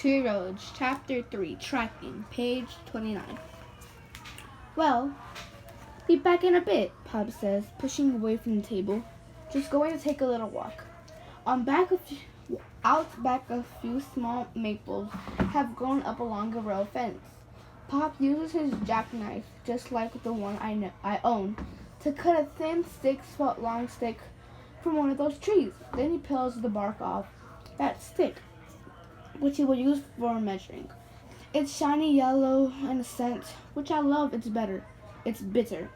2-year-old, Chapter 3, Tracking, page 29. Well, be back in a bit, Pop says, pushing away from the table. Just going to take a little walk. Out back, a few small maples have grown up along a rail fence. Pop uses his jackknife, just like the one I own, to cut a thin 6-foot-long stick from one of those trees. Then he peels the bark off that stick, which he will use for measuring. It's shiny yellow and a scent, which I love. It's bitter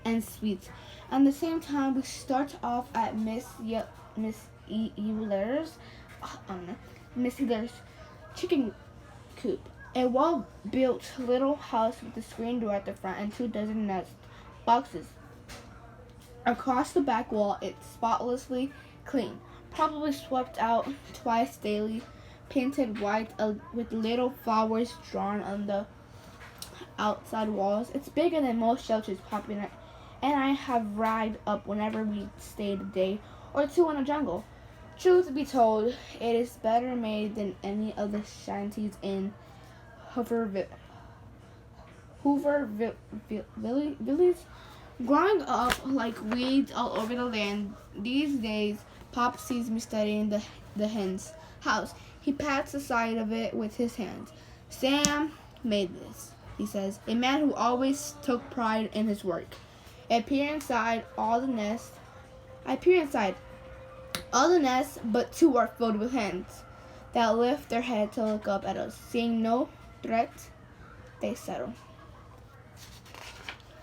and sweet. At the same time, we start off at Miss Euler's chicken coop, a well-built little house with a screen door at the front and 2 dozen nest boxes. Across the back wall, it's spotlessly clean, probably swept out twice daily, painted white with little flowers drawn on the outside walls. It's bigger than most shelters Pop and I have ragged up whenever we stayed a day or 2 in the jungle. Truth be told, it is better made than any of the shanties in Hooverville village. Growing up like weeds all over the land, these days Pop sees me studying the hen's house. He pats the side of it with his hands. Sam made this, he says, a man who always took pride in his work. I peer inside all the nests, but 2 are filled with hens that lift their head to look up at us. Seeing no threat, they settle.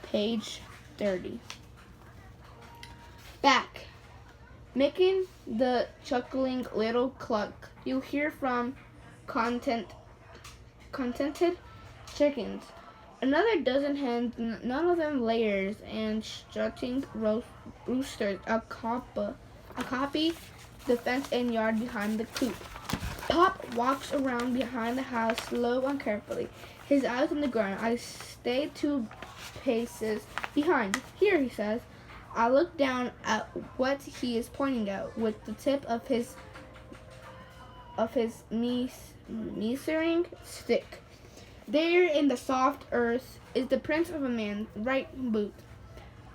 Page 30. Back. Making the chuckling little cluck you hear from contented chickens. Another dozen hens, none of them layers, and strutting roosters copy the fence and yard behind the coop. Pop walks around behind the house slow and carefully, his eyes on the ground. I stay 2 paces behind. Here, he says. I look down at what he is pointing at with the tip of his measuring stick. There in the soft earth is the print of a man's right boot.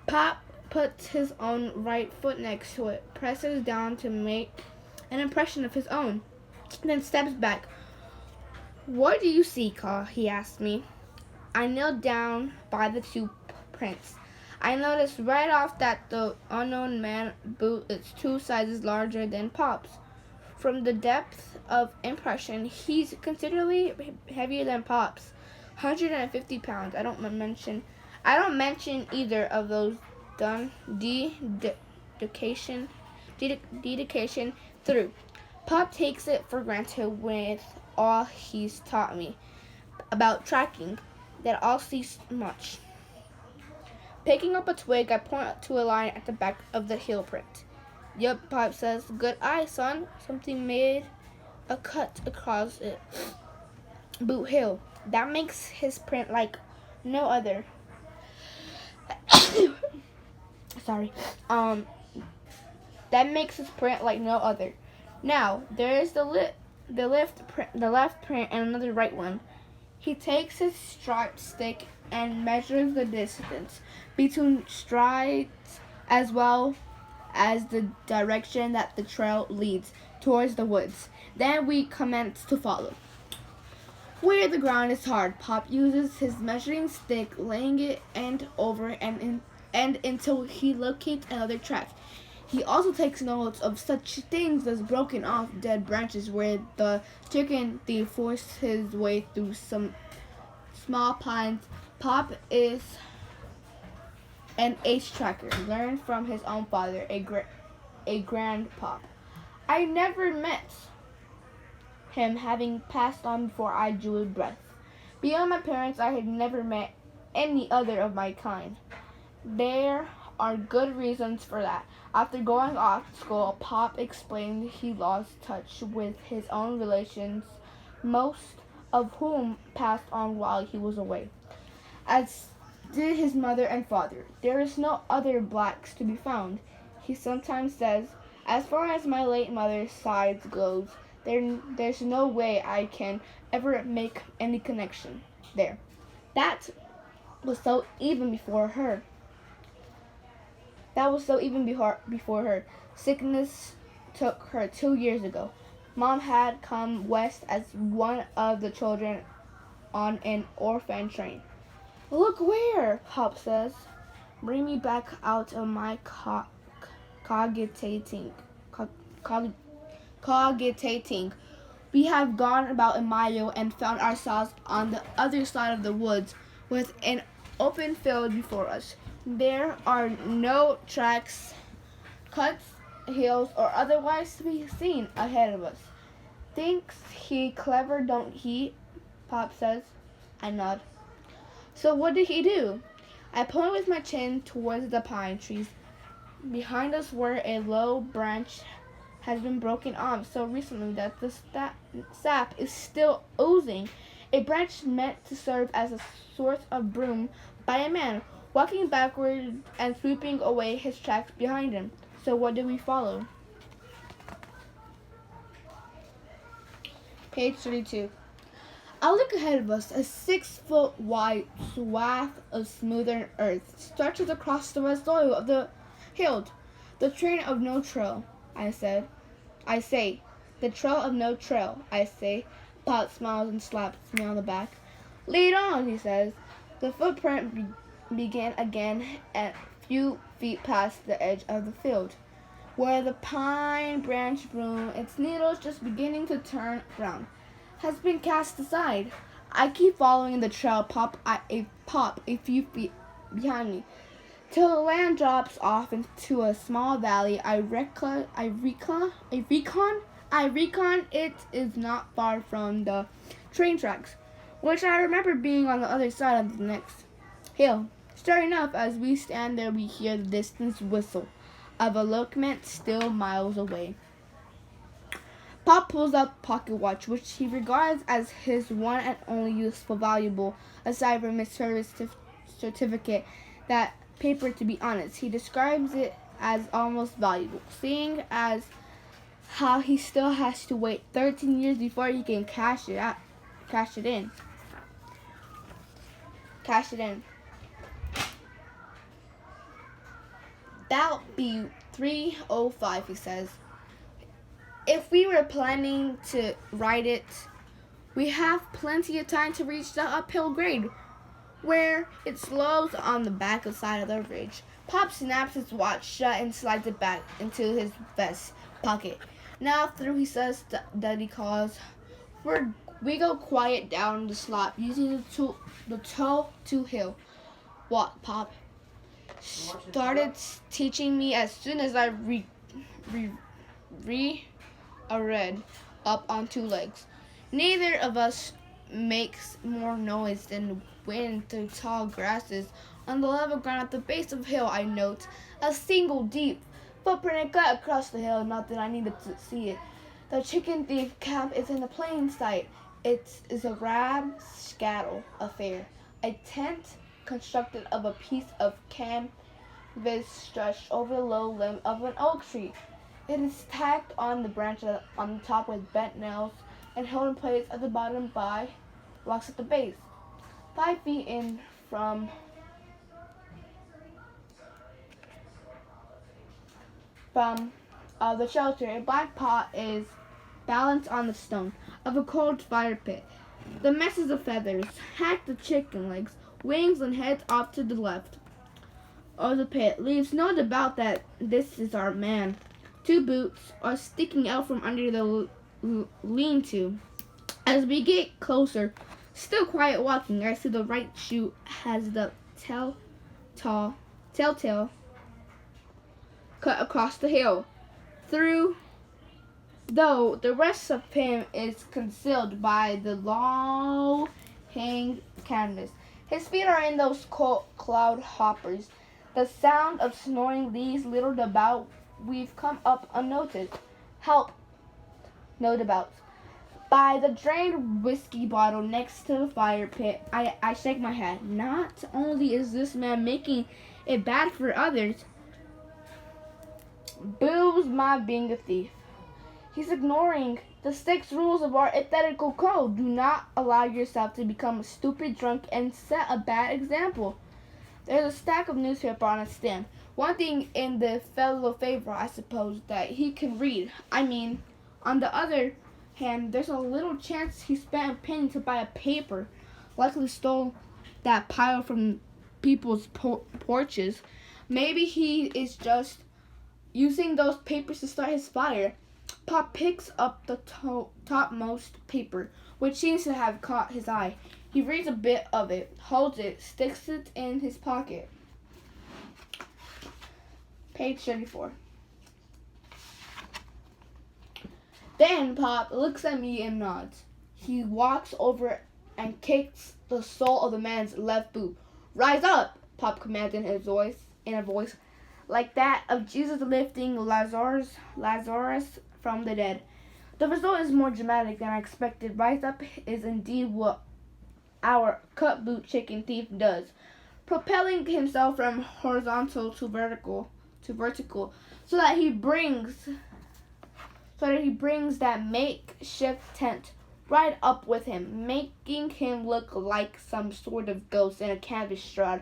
Pop puts his own right foot next to it, presses down to make an impression of his own, then steps back. What do you see, Caw? He asks me. I kneel down by the 2 prints. I noticed right off that the unknown man boot is 2 sizes larger than Pop's. From the depth of impression, he's considerably heavier than Pop's, 150 pounds. I don't mention either of those done dedication through. Pop takes it for granted with all he's taught me about tracking that I'll see much. Picking up a twig, I point to a line at the back of the heel print. Yup, Pop says. Good eye, son. Something made a cut across it. Boot heel. That makes his print like no other. Sorry. That makes his print like no other. Now, there is the left print and another right one. He takes his striped stick and measures the distance between strides as well as the direction that the trail leads towards the woods. Then we commence to follow. Where the ground is hard, Pop uses his measuring stick, laying it end over and until he locates another track. He also takes notes of such things as broken off dead branches where the chicken thief forced his way through some small pines. Pop is an ace tracker, learned from his own father, a grandpop. I never met him, having passed on before I drew a breath. Beyond my parents, I had never met any other of my kind. There are good reasons for that. After going off to school, Pop explained he lost touch with his own relations, most of whom passed on while he was away, as did his mother and father. There is no other blacks to be found, he sometimes says. As far as my late mother's side goes, There's no way I can ever make any connection there. That was so even before her. That was so even before her. Sickness took her 2 years ago. Mom had come west as one of the children on an orphan train. Look where, Pop says. Bring me back out of my cogitating. Cogitating. We have gone about a mile and found ourselves on the other side of the woods with an open field before us. There are no tracks, cuts, hills, or otherwise to be seen ahead of us. Thinks he clever, don't he? Pop says. I nod. So what did he do? I point with my chin towards the pine trees behind us where a low branch has been broken off so recently that the sap is still oozing. A branch meant to serve as a sort of broom by a man, walking backward and sweeping away his tracks behind him. So what do we follow? Page 32. I look ahead of us. A 6-foot wide swath of smoother earth stretches across the red soil of the hill. The trail of no trail, I say. The trail of no trail, I say. Pop smiles and slaps me on the back. Lead on, he says. The footprint began again a few feet past the edge of the field, where the pine branch broom, its needles just beginning to turn brown, has been cast aside. I keep following the trail pop a few feet behind me, till the land drops off into a small valley. I recon it is not far from the train tracks, which I remember being on the other side of the next hill. Sure enough, as we stand there, we hear the distant whistle of a locomotive still miles away. Pop pulls out the pocket watch, which he regards as his one and only useful valuable, aside from his service certificate. That paper, to be honest, he describes it as almost valuable, seeing as how he still has to wait 13 years before he can cash it in. That'll be 3:05, he says. If we were planning to ride it, we have plenty of time to reach the uphill grade, where it slows on the back side of the ridge. Pop snaps his watch shut and slides it back into his vest pocket. Now through, he says that he calls. We go quiet down the slope using the toe to hill. What, Pop? Started teaching me as soon as I read up on 2 legs. Neither of us makes more noise than wind through tall grasses on the level ground at the base of the hill. I note a single deep footprint cut across the hill. Not that I needed to see it. The chicken thief camp is in the plain sight. It is a rapscattle affair. A tent constructed of a piece of canvas stretched over the low limb of an oak tree. It is tacked on the branch on the top with bent nails and held in place at the bottom by rocks at the base. 5 feet in from the shelter, a black pot is balanced on the stone of a cold fire pit. The messes of feathers, hacked of chicken legs, wings, and heads off to the left of the pit leaves no doubt that this is our man. 2 boots are sticking out from under the lean-to. As we get closer, still quiet walking, I see the right shoe has the telltale cut across the hill. Though the rest of him is concealed by the long hanging canvas. His feet are in those cloud hoppers. The sound of snoring leaves little about. We've come up unnoticed. Help, no doubt. By the drained whiskey bottle next to the fire pit, I shake my head. Not only is this man making it bad for others, boos my being a thief. He's ignoring The 6 rules of our ethical code. Do not allow yourself to become a stupid drunk and set a bad example. There's a stack of newspaper on a stand. One thing in the fellow favor, I suppose, that he can read. I mean, on the other hand, there's a little chance he spent a penny to buy a paper. Likely stole that pile from people's porches. Maybe he is just using those papers to start his fire. Pop picks up the topmost paper, which seems to have caught his eye. He reads a bit of it, holds it, sticks it in his pocket. Page 34. Then Pop looks at me and nods. He walks over and kicks the sole of the man's left boot. "Rise up!" Pop commands in a voice like that of Jesus lifting Lazarus from the dead. The result is more dramatic than I expected. Rise up is indeed what our cut boot chicken thief does, propelling himself from horizontal to vertical, so that he brings that makeshift tent right up with him, making him look like some sort of ghost in a canvas shroud.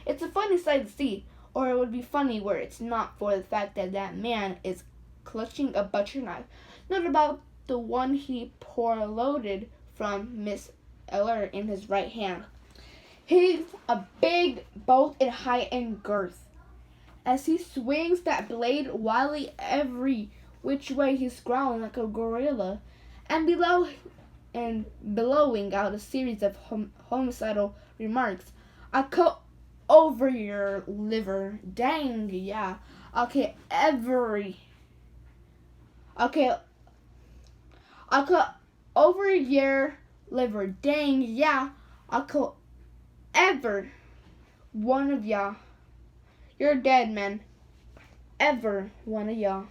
It's a funny sight to see, or it would be funny were it not for the fact that that man is clutching a butcher knife, not about the one he loaded from Miss Eller in his right hand. He's a big both in height and girth. As he swings that blade wildly every which way, he's growling like a gorilla, and bellowing out a series of homicidal remarks. "I cut over your liver, dang yeah. Okay, I cut over your liver, dang yeah. I'll cut every one of ya. You're dead, man. Every one of ya."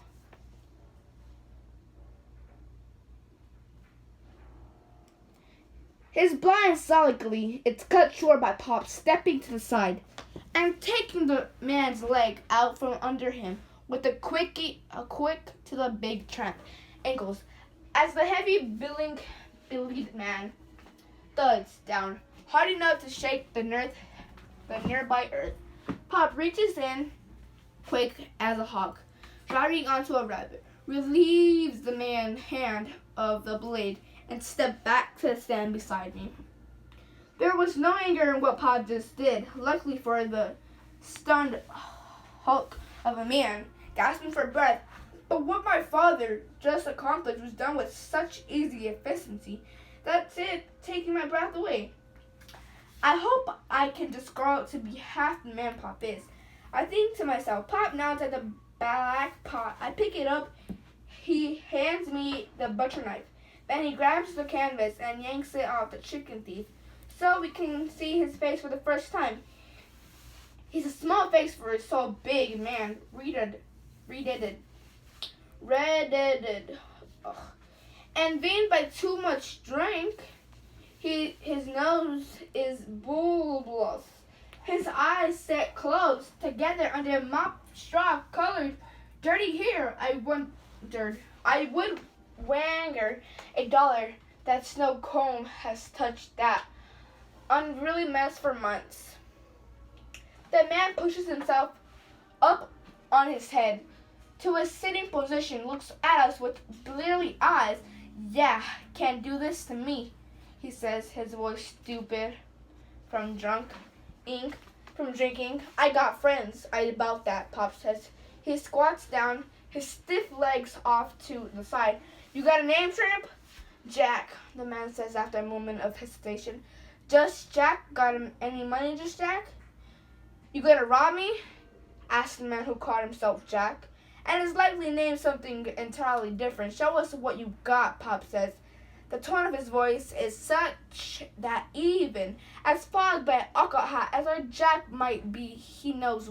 His blind solidly, it's cut short by Pop stepping to the side and taking the man's leg out from under him with a quick to the big tramp ankles as the heavy bellied man thuds down hard enough to shake the nearby earth. Pop reaches in quick as a hawk, driving onto a rabbit, relieves the man's hand of the blade, and stepped back to stand beside me. There was no anger in what Pop just did, luckily for the stunned hulk of a man, gasping for breath. But what my father just accomplished was done with such easy efficiency. That's it, taking my breath away. I hope I can describe to be half the man Pop is. I think to myself. Pop nods at the black pot. I pick it up. He hands me the butcher knife. Then he grabs the canvas and yanks it off the chicken thief, so we can see his face for the first time. He's a small face for a so big man. Reddited. And being by too much drink, his nose is bulbous. His eyes set close together under mop straw colored dirty hair. I would wager $1 that snow comb has touched that unruly mess for months. The man pushes himself up on his head to a sitting position, looks at us with bleary eyes. "Yeah, can't do this to me," he says, his voice stupid from drinking. "I got friends about that," Pop says. He squats down, his stiff legs off to the side. "You got a name, Tramp?" "Jack," the man says after a moment of hesitation. "Just Jack? Got any money, just Jack?" "You gonna rob me?" asks the man who called himself Jack, and is likely named something entirely different. "Show us what you got," Pop says. The tone of his voice is such that even as fogged by alcohol as our Jack might be, he knows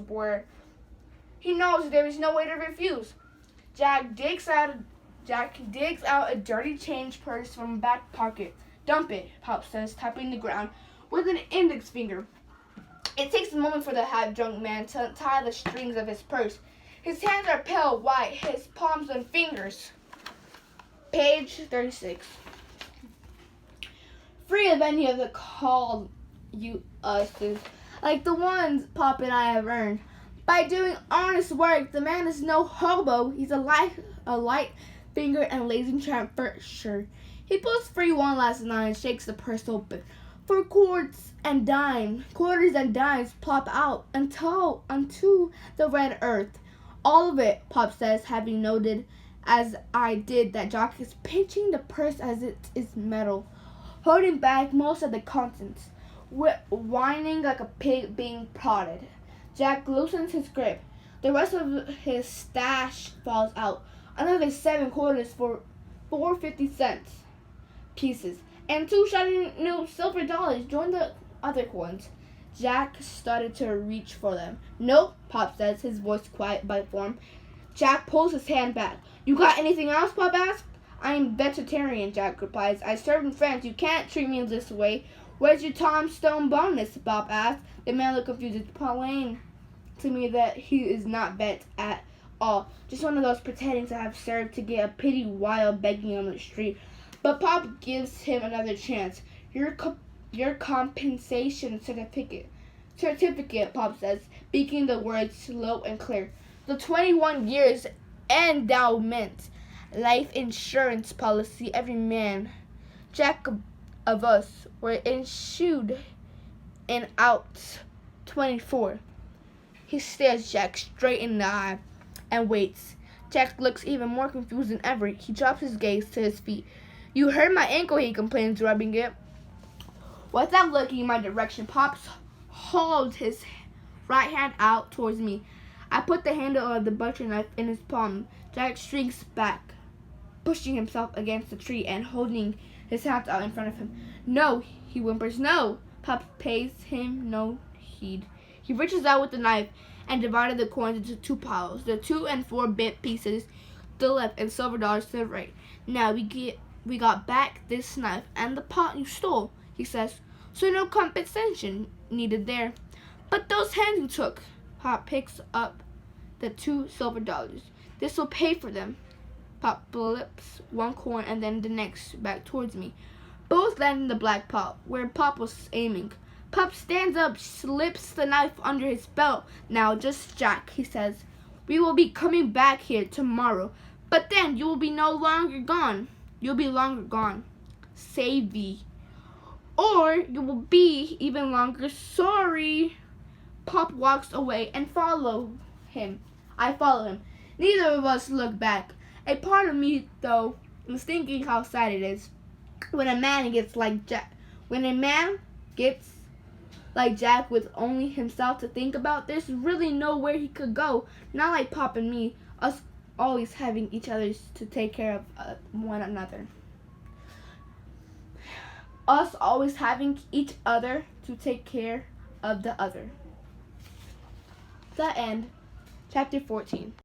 there is no way to refuse. Jack digs out a dirty change purse from a back pocket. "Dump it," Pop says, tapping the ground with an index finger. It takes a moment for the half-drunk man to untie the strings of his purse. His hands are pale white, his palms and fingers Page 36. Free of any of the called you us's, like the ones Pop and I have earned. By doing honest work, the man is no hobo. He's a light finger and lazy tramp for sure. He pulls free one last night and shakes the purse open. For quarters and dimes plop out onto the red earth. All of it, Pop says, having noted, as I did, that Jock is pinching the purse as it is metal, holding back most of the contents, whining like a pig being prodded. Jack loosens his grip. The rest of his stash falls out. Another 7 quarters for 4.50 pieces, and 2 shiny new silver dollars join the other coins. Jack started to reach for them. Nope, Pop says, his voice quiet by form. Jack pulls his hand back. You got anything else, Pop asks. I am vegetarian, Jack replies. I serve in France. You can't treat me this way. Where's your tombstone bonus, Bob asks. The man looked confused. It's plain to me that he is not bent at all. Just one of those pretending to have served to get a pity while begging on the street. But Pop gives him another chance. Your compensation certificate, Pop says, speaking the words slow and clear. The 21 years endowment, life insurance policy every man, Jack of us, were insured in out 24. He stares Jack straight in the eye and waits. Jack looks even more confused than ever. He drops his gaze to his feet. You hurt my ankle, he complains, rubbing it. Without looking in my direction, Pop holds his right hand out towards me. I put the handle of the butcher knife in his palm. Jack shrinks back, pushing himself against the tree and holding his hands out in front of him. No, he whimpers, no. Pop pays him no heed. He reaches out with the knife and divided the coins into 2 piles, the 2 and 4 bit pieces to the left and silver dollars to the right. Now we got back this knife and the pot you stole, he says, so no compensation needed there. But those hands you took. Pop picks up the 2 silver dollars. This will pay for them. Pop flips one coin and then the next back towards me. Both land in the black pot where Pop was aiming. Pop stands up, slips the knife under his belt. Now just Jack, he says. We will be coming back here tomorrow, but then you will be no longer gone. You'll be longer gone. Savvy. Or you will be even longer sorry. Pop walks away and follow him. I follow him. Neither of us look back. A part of me, though, is thinking how sad it is when a man gets like Jack. When a man gets like Jack with only himself to think about, there's really nowhere he could go. Not like Pop and me, us always having each other to take care of one another. Us always having each other to take care of the other. The end. Chapter 14.